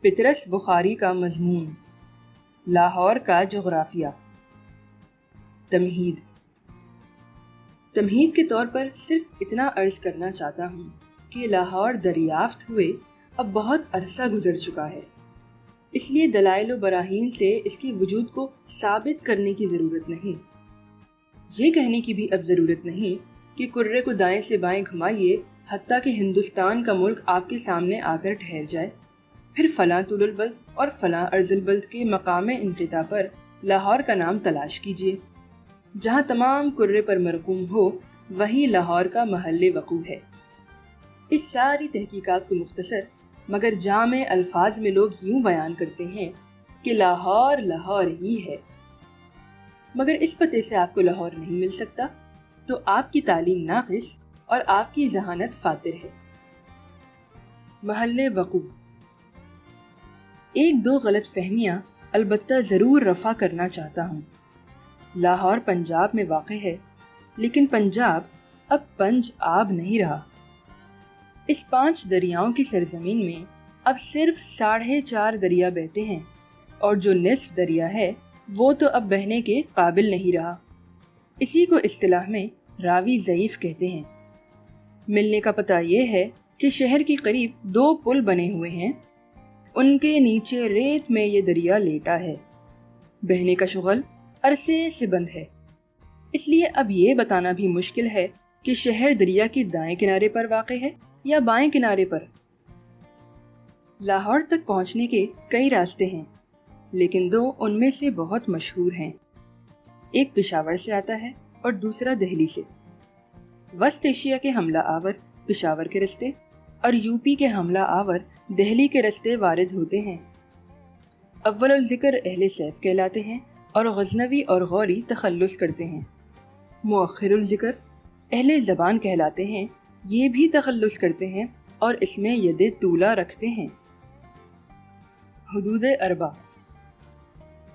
پطرس بخاری کا مضمون، لاہور کا جغرافیہ۔ تمہید کے طور پر صرف اتنا عرض کرنا چاہتا ہوں کہ لاہور دریافت ہوئے اب بہت عرصہ گزر چکا ہے، اس لیے دلائل و براہین سے اس کے وجود کو ثابت کرنے کی ضرورت نہیں۔ یہ کہنے کی بھی اب ضرورت نہیں کہ کرے کو دائیں سے بائیں گھمائیے حتیٰ کہ ہندوستان کا ملک آپ کے سامنے آ کر ٹھہر جائے، پھر فلاں طول البلد اور فلاں عرض البلد کے مقام انقطاع پر لاہور کا نام تلاش کیجیے۔ جہاں تمام کرے پر مرقوم ہو وہی لاہور کا محل وقوع ہے۔ اس ساری تحقیقات کو مختصر مگر جامع الفاظ میں لوگ یوں بیان کرتے ہیں کہ لاہور لاہور ہی ہے، مگر اس پتے سے آپ کو لاہور نہیں مل سکتا، تو آپ کی تعلیم ناقص اور آپ کی ذہانت فاتر ہے۔ محل وقوع۔ ایک دو غلط فہمیاں البتہ ضرور رفع کرنا چاہتا ہوں۔ لاہور پنجاب میں واقع ہے، لیکن پنجاب اب پنج آب نہیں رہا۔ اس 5 دریاؤں کی سرزمین میں اب صرف 4.5 دریا بہتے ہیں، اور جو نصف دریا ہے وہ تو اب بہنے کے قابل نہیں رہا۔ اسی کو اصطلاح میں راوی ضعیف کہتے ہیں۔ ملنے کا پتہ یہ ہے کہ شہر کے قریب 2 پل بنے ہوئے ہیں، ان کے نیچے ریت میں یہ دریا لیٹا ہے۔ بہنے کا شغل عرصے سے بند ہے، اس لیے اب یہ بتانا بھی مشکل ہے کہ شہر دریا کے دائیں کنارے پر واقع ہے یا بائیں کنارے پر۔ لاہور تک پہنچنے کے کئی راستے ہیں، لیکن 2 ان میں سے بہت مشہور ہیں۔ ایک پشاور سے آتا ہے اور دوسرا دہلی سے۔ وسط ایشیا کے حملہ آور پشاور کے رستے اور یوپی کے حملہ آور دہلی کے رستے وارد ہوتے ہیں۔ اول الذکر اہل سیف کہلاتے ہیں اور غزنوی اور غوری تخلص کرتے ہیں۔ مؤخر الذکر اہل زبان کہلاتے ہیں، یہ بھی تخلص کرتے ہیں اور اس میں ید طولہ رکھتے ہیں۔ حدود اربع۔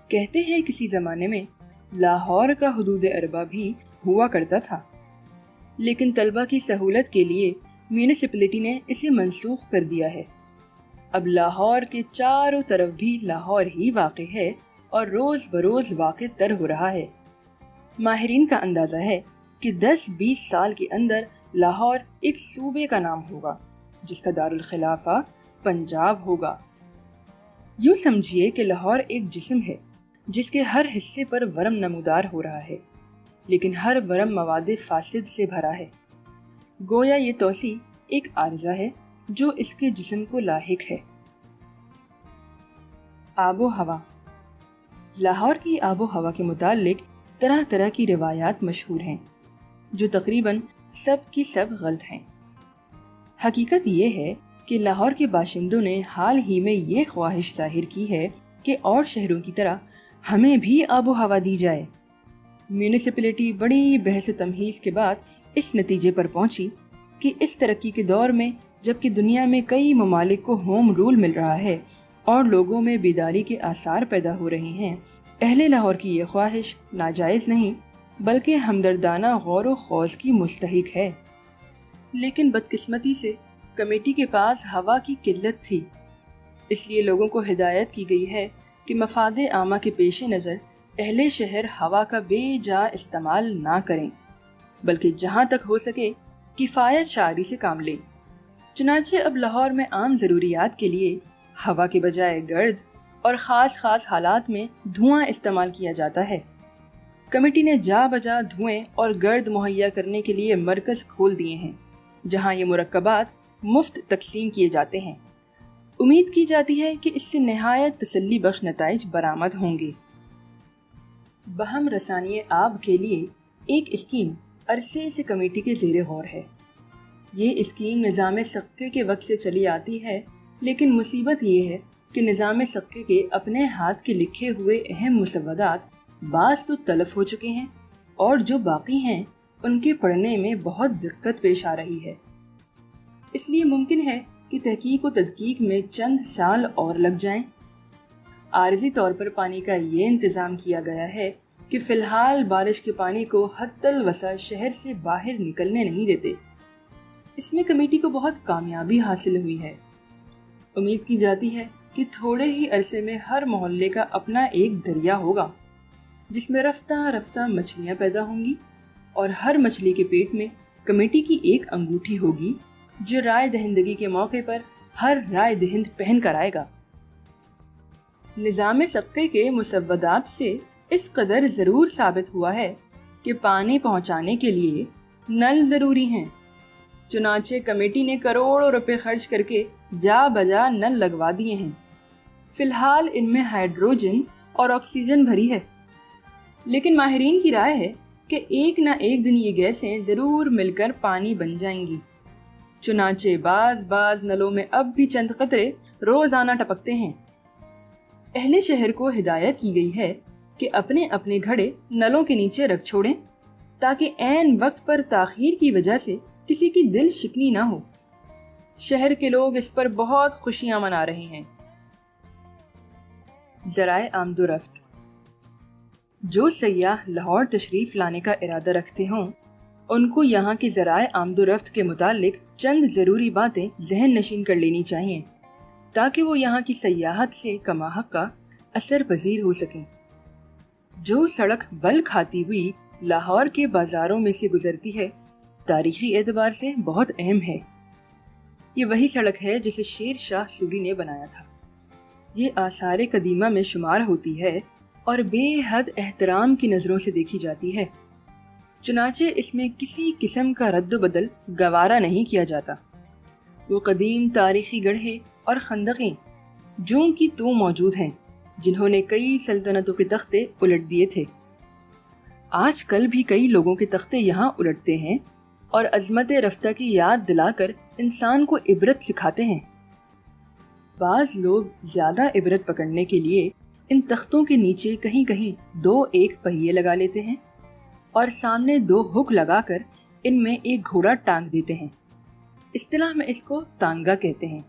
کہتے ہیں کسی زمانے میں لاہور کا حدود اربع بھی ہوا کرتا تھا، لیکن طلبہ کی سہولت کے لیے میونسپلٹی نے اسے منسوخ کر دیا ہے۔ اب لاہور کے چاروں طرف بھی لاہور ہی واقع ہے اور روز بروز واقع تر ہو رہا ہے۔ ماہرین کا اندازہ ہے کہ 10-20 سال کے اندر لاہور ایک صوبے کا نام ہوگا جس کا دارالخلافہ پنجاب ہوگا۔ یوں سمجھیے کہ لاہور ایک جسم ہے جس کے ہر حصے پر ورم نمودار ہو رہا ہے، لیکن ہر ورم مواد فاسد سے بھرا ہے۔ گویا یہ توسیع ایک عارضہ ہے جو اس کے جسم کو لاحق ہے۔ آب و ہوا۔ لاہور کی آب و ہوا کے متعلق طرح طرح کی روایات مشہور ہیں جو تقریباً سب کی سب غلط ہیں۔ حقیقت یہ ہے کہ لاہور کے باشندوں نے حال ہی میں یہ خواہش ظاہر کی ہے کہ اور شہروں کی طرح ہمیں بھی آب و ہوا دی جائے۔ میونسپلٹی بڑی بحث و تمہیز کے بعد اس نتیجے پر پہنچی کہ اس ترقی کے دور میں جبکہ دنیا میں کئی ممالک کو ہوم رول مل رہا ہے اور لوگوں میں بیداری کے آثار پیدا ہو رہے ہیں، اہل لاہور کی یہ خواہش ناجائز نہیں بلکہ ہمدردانہ غور و خوض کی مستحق ہے۔ لیکن بدقسمتی سے کمیٹی کے پاس ہوا کی قلت تھی، اس لیے لوگوں کو ہدایت کی گئی ہے کہ مفاد عامہ کے پیش نظر اہل شہر ہوا کا بے جا استعمال نہ کریں، بلکہ جہاں تک ہو سکے کفایت شعاری سے کام لیں۔ چنانچہ اب لاہور میں عام ضروریات کے لیے ہوا کے بجائے گرد اور خاص حالات میں دھواں استعمال کیا جاتا ہے۔ کمیٹی نے جا بجا دھوئیں اور گرد مہیا کرنے کے لیے مرکز کھول دیے ہیں جہاں یہ مرکبات مفت تقسیم کیے جاتے ہیں۔ امید کی جاتی ہے کہ اس سے نہایت تسلی بخش نتائج برآمد ہوں گے۔ بہم رسانی آب کے لیے ایک اسکیم عرصے سے کمیٹی کے زیر غور ہے۔ یہ اسکیم نظام سکے کے وقت سے چلی آتی ہے، لیکن مصیبت یہ ہے کہ نظام سکے کے اپنے ہاتھ کے لکھے ہوئے اہم مسودات بعض تو تلف ہو چکے ہیں اور جو باقی ہیں ان کے پڑھنے میں بہت دقت پیش آ رہی ہے۔ اس لیے ممکن ہے کہ تحقیق و تدقیق میں چند سال اور لگ جائیں۔ عارضی طور پر پانی کا یہ انتظام کیا گیا ہے کہ فی الحال بارش کے پانی کو حد الوسع شہر سے باہر نکلنے نہیں دیتے۔ اس میں کمیٹی کو بہت کامیابی حاصل ہوئی ہے۔ امید کی جاتی ہے کہ تھوڑے ہی عرصے میں ہر محلے کا اپنا ایک دریا ہوگا جس میں رفتہ رفتہ مچھلیاں پیدا ہوں گی، اور ہر مچھلی کے پیٹ میں کمیٹی کی ایک انگوٹھی ہوگی جو رائے دہندگی کے موقع پر ہر رائے دہند پہن کر آئے گا۔ نظام سبقے کے مسودات سے اس قدر ضرور ثابت ہوا ہے کہ پانی پہنچانے کے لیے نل ضروری ہیں، چنانچہ کمیٹی نے کروڑوں روپے خرچ کر کے جا بجا نل لگوا دیے ہیں۔ فی الحال ان میں ہائیڈروجن اور آکسیجن بھری ہے، لیکن ماہرین کی رائے ہے کہ ایک نہ ایک دن یہ گیسیں ضرور مل کر پانی بن جائیں گی، چنانچہ بعض نلوں میں اب بھی چند قطرے روزانہ ٹپکتے ہیں۔ اہل شہر کو ہدایت کی گئی ہے کہ اپنے اپنے گھڑے نلوں کے نیچے رکھ چھوڑیں تاکہ عین وقت پر تاخیر کی وجہ سے کسی کی دل شکنی نہ ہو۔ شہر کے لوگ اس پر بہت خوشیاں منا رہے ہیں۔ ذرائع آمد و رفت۔ جو سیاح لاہور تشریف لانے کا ارادہ رکھتے ہوں ان کو یہاں کے ذرائع آمد و رفت کے متعلق چند ضروری باتیں ذہن نشین کر لینی چاہیے تاکہ وہ یہاں کی سیاحت سے کما حق کا اثر پذیر ہو سکیں۔ جو سڑک بل کھاتی ہوئی لاہور کے بازاروں میں سے گزرتی ہے، تاریخی اعتبار سے بہت اہم ہے۔ یہ وہی سڑک ہے جسے شیر شاہ سوری نے بنایا تھا۔ یہ آثار قدیمہ میں شمار ہوتی ہے اور بے حد احترام کی نظروں سے دیکھی جاتی ہے، چنانچہ اس میں کسی قسم کا رد و بدل گوارا نہیں کیا جاتا۔ وہ قدیم تاریخی گڑھے اور خندقیں جوں کی تو موجود ہیں جنہوں نے کئی سلطنتوں کے تختے الٹ دیے تھے۔ آج کل بھی کئی لوگوں کے تختے یہاں الٹتے ہیں اور عظمت رفتہ کی یاد دلا کر انسان کو عبرت سکھاتے ہیں۔ بعض لوگ زیادہ عبرت پکڑنے کے لیے ان تختوں کے نیچے کہیں کہیں 2 ایک پہیے لگا لیتے ہیں اور سامنے 2 ہک لگا کر ان میں ایک گھوڑا ٹانگ دیتے ہیں۔ اصطلاح میں اس کو تانگا کہتے ہیں۔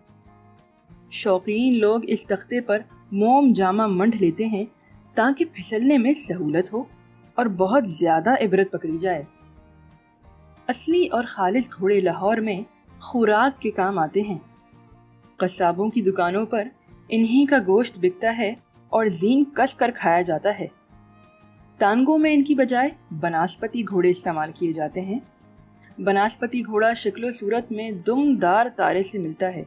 شوقین لوگ اس تختے پر موم جامہ منڈھ لیتے ہیں تاکہ پھسلنے میں سہولت ہو اور بہت زیادہ عبرت پکڑی جائے۔ اصلی اور خالص گھوڑے لاہور میں خوراک کے کام آتے ہیں۔ قصابوں کی دکانوں پر انہی کا گوشت بکتا ہے اور زین کس کر کھایا جاتا ہے۔ تانگوں میں ان کی بجائے بناسپتی گھوڑے استعمال کیے جاتے ہیں۔ بناسپتی گھوڑا شکل و صورت میں دم دار تارے سے ملتا ہے،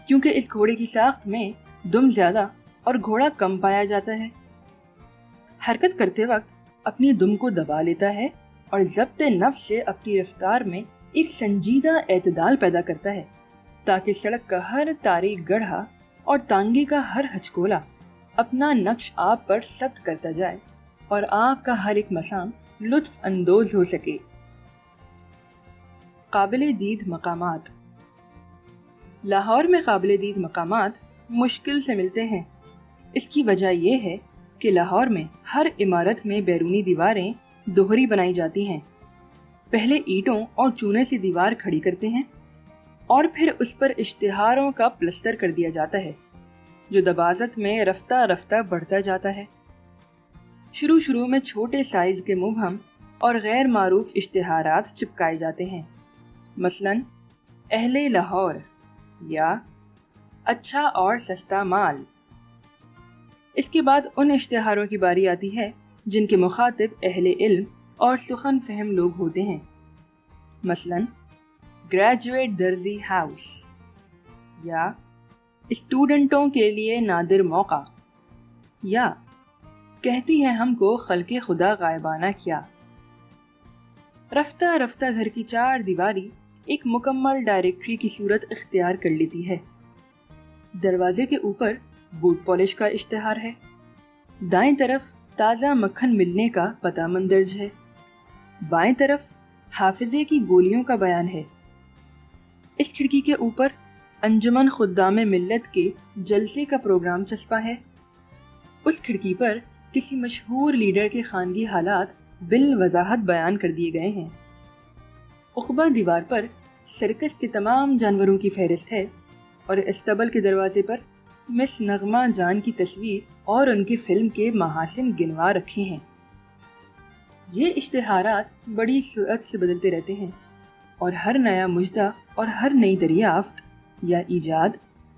کیونکہ اس گھوڑے کی ساخت میں دم زیادہ اور گھوڑا کم پایا جاتا ہے۔ حرکت کرتے وقت اپنی دم کو دبا لیتا ہے اور ضبط نفس سے اپنی رفتار میں ایک سنجیدہ اعتدال پیدا کرتا ہے تاکہ سڑک کا ہر تاریک گڑھا اور تانگے کا ہر ہچکولا اپنا نقش آپ پر ثبت کرتا جائے اور آپ کا ہر ایک مسام لطف اندوز ہو سکے۔ قابل دید مقامات۔ لاہور میں قابل دید مقامات مشکل سے ملتے ہیں۔ اس کی وجہ یہ ہے کہ لاہور میں ہر عمارت میں بیرونی دیواریں دوہری بنائی جاتی ہیں۔ پہلے اینٹوں اور چونے سے دیوار کھڑی کرتے ہیں اور پھر اس پر اشتہاروں کا پلستر کر دیا جاتا ہے جو دبازت میں رفتہ رفتہ بڑھتا جاتا ہے۔ شروع میں چھوٹے سائز کے مبہم اور غیر معروف اشتہارات چپکائے جاتے ہیں، مثلاً اہل لاہور یا اچھا اور سستا مال۔ اس کے بعد ان اشتہاروں کی باری آتی ہے جن کے مخاطب اہل علم اور سخن فہم لوگ ہوتے ہیں، مثلاً گریجویٹ درزی ہاؤس یا اسٹوڈنٹوں کے لیے نادر موقع یا کہتی ہے ہم کو خلق خدا غائبانہ کیا۔ رفتہ رفتہ گھر کی 4 دیواری ایک مکمل ڈائریکٹری کی صورت اختیار کر لیتی ہے۔ دروازے کے اوپر بوٹ پالش کا اشتہار ہے، دائیں طرف تازہ مکھن ملنے کا پتہ مندرج ہے، بائیں طرف حافظے کی گولیوں کا بیان ہے۔ اس کھڑکی کے اوپر انجمن خدام ملت کے جلسے کا پروگرام چسپاں ہے۔ اس کھڑکی پر کسی مشہور لیڈر کے خانگی حالات بالوضاحت بیان کر دیے گئے ہیں۔ عقبہ دیوار پر سرکس کے تمام جانوروں کی فہرست ہے اور استبل کے دروازے پر مس نغمہ جان کی تصویر اور ان کی فلم کے محاسن گنوا رکھے ہیں۔ یہ اشتہارات بڑی سرعت سے بدلتے رہتے ہیں اور ہر نیا مجدہ اور ہر نئی دریافت یا ایجاد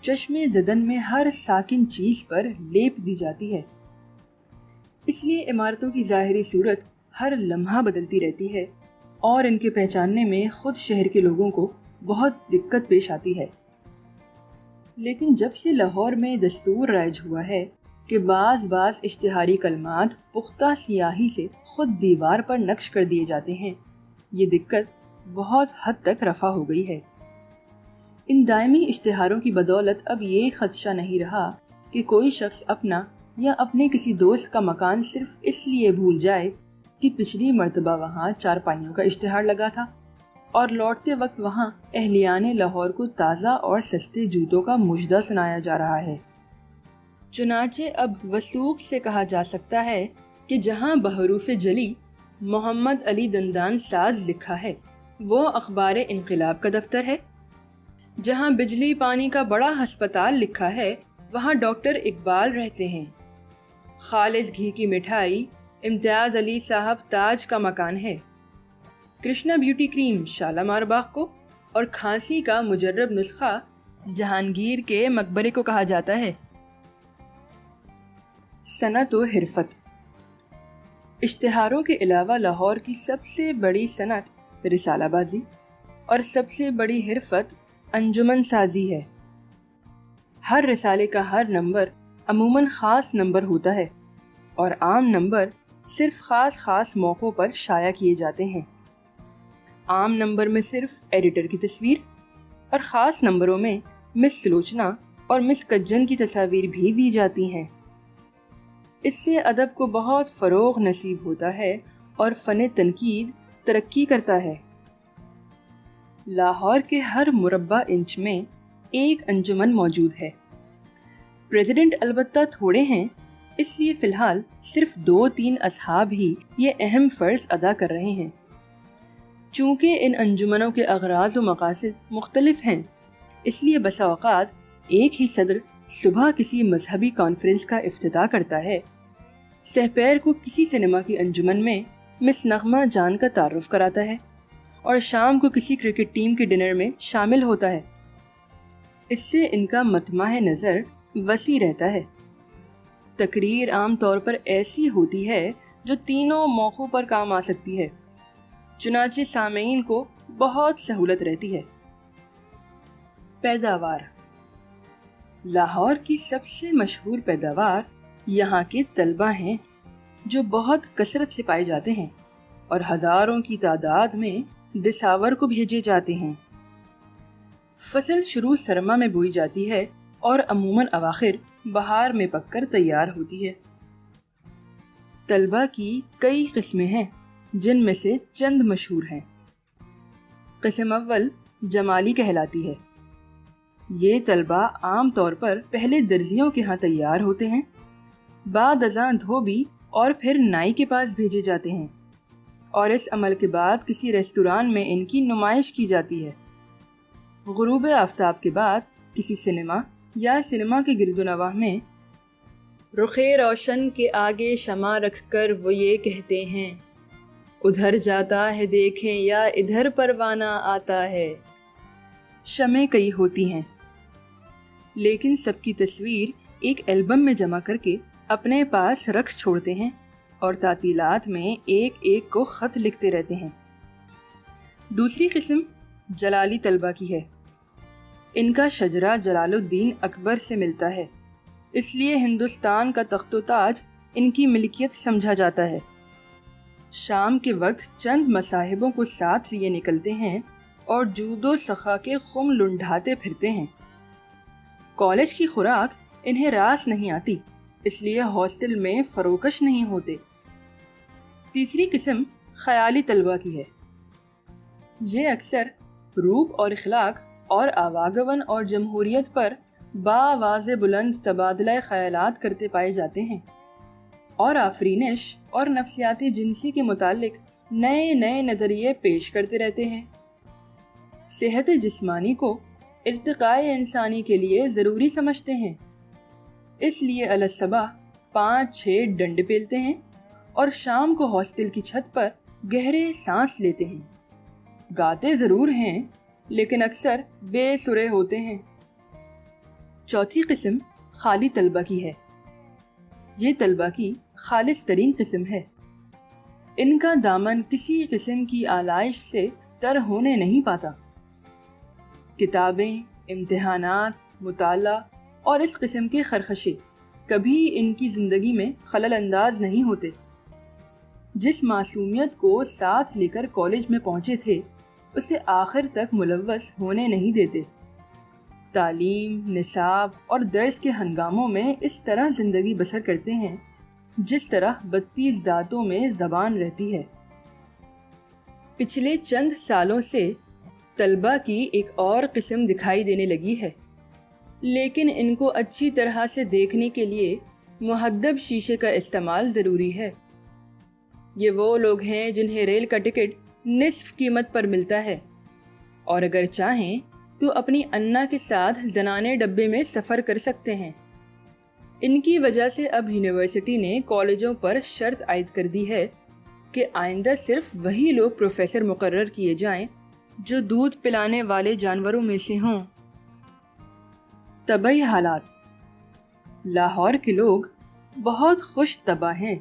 چشم زدن میں ہر ساکن چیز پر لیپ دی جاتی ہے، اس لیے عمارتوں کی ظاہری صورت ہر لمحہ بدلتی رہتی ہے اور ان کے پہچاننے میں خود شہر کے لوگوں کو بہت دقت پیش آتی ہے۔ لیکن جب سے لاہور میں دستور رائج ہوا ہے کہ بعض اشتہاری کلمات پختہ سیاہی سے خود دیوار پر نقش کر دیے جاتے ہیں، یہ دقت بہت حد تک رفع ہو گئی ہے۔ ان دائمی اشتہاروں کی بدولت اب یہ خدشہ نہیں رہا کہ کوئی شخص اپنا یا اپنے کسی دوست کا مکان صرف اس لیے بھول جائے کہ پچھلی مرتبہ وہاں چارپائیوں کا اشتہار لگا تھا اور لوٹتے وقت وہاں اہلیان لاہور کو تازہ اور سستے جوتوں کا مژدہ سنایا جا رہا ہے۔ چنانچہ اب وثوق سے کہا جا سکتا ہے کہ جہاں بحروف جلی محمد علی دندان ساز لکھا ہے وہ اخبار انقلاب کا دفتر ہے، جہاں بجلی پانی کا بڑا ہسپتال لکھا ہے وہاں ڈاکٹر اقبال رہتے ہیں، خالص گھی کی مٹھائی امتیاز علی صاحب تاج کا مکان ہے، کرشنا بیوٹی کریم شالامار باغ کو اور کھانسی کا مجرب نسخہ جہانگیر کے مقبرے کو کہا جاتا ہے۔ صنعت و حرفت۔ اشتہاروں کے علاوہ لاہور کی سب سے بڑی صنعت رسالہ بازی اور سب سے بڑی حرفت انجمن سازی ہے۔ ہر رسالے کا ہر نمبر عموماً خاص نمبر ہوتا ہے اور عام نمبر صرف خاص موقعوں پر شائع کیے جاتے ہیں۔ عام نمبر میں صرف ایڈیٹر کی تصویر اور خاص نمبروں میں مس سلوچنا اور مس کجن کی تصاویر بھی دی جاتی ہیں۔ اس سے ادب کو بہت فروغ نصیب ہوتا ہے اور فن تنقید ترقی کرتا ہے۔ لاہور کے ہر مربع انچ میں ایک انجمن موجود ہے۔ پریزیڈنٹ البتہ تھوڑے ہیں، اس لیے فی الحال صرف 2-3 اصحاب ہی یہ اہم فرض ادا کر رہے ہیں۔ چونکہ ان انجمنوں کے اغراض و مقاصد مختلف ہیں، اس لیے بسا اوقات ایک ہی صدر صبح کسی مذہبی کانفرنس کا افتتاح کرتا ہے، سحپیر کو کسی سنیما کی انجمن میں مس نغمہ جان کا تعارف کراتا ہے اور شام کو کسی کرکٹ ٹیم کے ڈنر میں شامل ہوتا ہے۔ اس سے ان کا مطمع نظر وسیع رہتا ہے۔ تقریر عام طور پر ایسی ہوتی ہے جو تینوں موقعوں پر کام آ سکتی ہے، چنانچہ سامعین کو بہت سہولت رہتی ہے۔ پیداوار۔ لاہور کی سب سے مشہور پیداوار یہاں کے طلبہ ہیں جو بہت کثرت سے پائے جاتے ہیں اور ہزاروں کی تعداد میں دساور کو بھیجے جاتے ہیں۔ فصل شروع سرما میں بوئی جاتی ہے اور عموماً اواخر بہار میں پک کر تیار ہوتی ہے۔ طلبہ کی کئی قسمیں ہیں جن میں سے چند مشہور ہیں۔ قسم اول جمالی کہلاتی ہے۔ یہ طلبہ عام طور پر پہلے درزیوں کے ہاں تیار ہوتے ہیں، بعد ازاں دھوبی اور پھر نائی کے پاس بھیجے جاتے ہیں اور اس عمل کے بعد کسی ریستوران میں ان کی نمائش کی جاتی ہے۔ غروب آفتاب کے بعد کسی سنیما یا سنیما کے گرد و نواح میں رخے روشن کے آگے شمع رکھ کر وہ یہ کہتے ہیں، ادھر جاتا ہے دیکھیں یا ادھر پروانہ آتا ہے۔ شمعیں کئی ہوتی ہیں لیکن سب کی تصویر ایک البم میں جمع کر کے اپنے پاس رکھ چھوڑتے ہیں اور تعطیلات میں ایک ایک کو خط لکھتے رہتے ہیں۔ دوسری قسم جلالی طلبہ کی ہے۔ ان کا شجرہ جلال الدین اکبر سے ملتا ہے، اس لیے ہندوستان کا تخت و تاج ان کی ملکیت سمجھا جاتا ہے۔ شام کے وقت چند مصاحبوں کو ساتھ لیے نکلتے ہیں اور جود و سخا کے خم لنڈھاتے پھرتے ہیں۔ کالج کی خوراک انہیں راس نہیں آتی، اس لیے ہاسٹل میں فروکش نہیں ہوتے۔ تیسری قسم خیالی طلبہ کی ہے۔ یہ اکثر روپ اور اخلاق اور آواگون اور جمہوریت پر بآواز بلند تبادلہ خیالات کرتے پائے جاتے ہیں اور آفرینش اور نفسیاتی جنسی کے متعلق نئے نئے نظریے پیش کرتے رہتے ہیں۔ صحت جسمانی کو ارتقاء انسانی کے لیے ضروری سمجھتے ہیں، اس لیے الصبح 5-6 ڈنڈ پیلتے ہیں اور شام کو ہاسٹل کی چھت پر گہرے سانس لیتے ہیں۔ گاتے ضرور ہیں لیکن اکثر بے سرے ہوتے ہیں۔ چوتھی قسم خالی طلبہ کی ہے۔ یہ طلبہ کی خالص ترین قسم ہے۔ ان کا دامن کسی قسم کی آلائش سے تر ہونے نہیں پاتا۔ کتابیں، امتحانات، مطالعہ اور اس قسم کے خرخشے کبھی ان کی زندگی میں خلل انداز نہیں ہوتے۔ جس معصومیت کو ساتھ لے کر کالج میں پہنچے تھے اسے آخر تک ملوث ہونے نہیں دیتے۔ تعلیم، نصاب اور درس کے ہنگاموں میں اس طرح زندگی بسر کرتے ہیں جس طرح 32 دانتوں میں زبان رہتی ہے۔ پچھلے چند سالوں سے طلبہ کی ایک اور قسم دکھائی دینے لگی ہے، لیکن ان کو اچھی طرح سے دیکھنے کے لیے مہذب شیشے کا استعمال ضروری ہے۔ یہ وہ لوگ ہیں جنہیں ریل کا ٹکٹ نصف قیمت پر ملتا ہے، اور اگر چاہیں تو اپنی انا کے ساتھ زنانے ڈبے میں سفر کر سکتے ہیں۔ ان کی وجہ سے اب یونیورسٹی نے کالجوں پر شرط عائد کر دی ہے کہ آئندہ صرف وہی لوگ پروفیسر مقرر کیے جائیں جو دودھ پلانے والے جانوروں میں سے ہوں۔ طبعی حالات۔ لاہور کے لوگ بہت خوش طبع ہیں۔